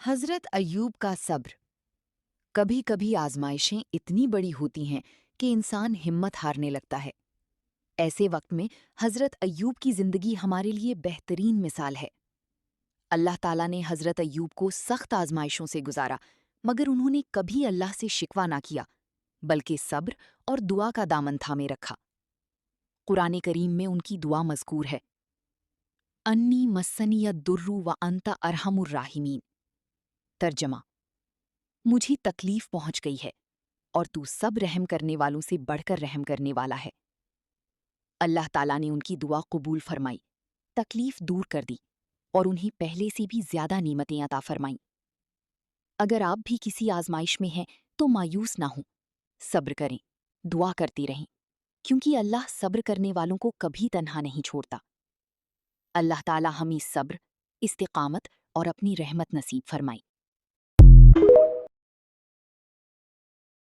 حضرت ایوب کا صبر۔ کبھی کبھی آزمائشیں اتنی بڑی ہوتی ہیں کہ انسان ہمت ہارنے لگتا ہے۔ ایسے وقت میں حضرت ایوب کی زندگی ہمارے لیے بہترین مثال ہے۔ اللہ تعالیٰ نے حضرت ایوب کو سخت آزمائشوں سے گزارا، مگر انہوں نے کبھی اللہ سے شکوہ نہ کیا، بلکہ صبر اور دعا کا دامن تھامے رکھا۔ قرآن کریم میں ان کی دعا مذکور ہے، انی مسنی الضر وانت ارحم الراحمین۔ ترجمہ: مجھے تکلیف پہنچ گئی ہے اور تو سب رحم کرنے والوں سے بڑھ کر رحم کرنے والا ہے۔ اللہ تعالیٰ نے ان کی دعا قبول فرمائی، تکلیف دور کر دی اور انہیں پہلے سے بھی زیادہ نعمتیں عطا فرمائیں۔ اگر آپ بھی کسی آزمائش میں ہیں تو مایوس نہ ہوں، صبر کریں، دعا کرتی رہیں، کیونکہ اللہ صبر کرنے والوں کو کبھی تنہا نہیں چھوڑتا۔ اللہ تعالیٰ ہمیں صبر، استقامت اور اپنی رحمت نصیب فرمائے۔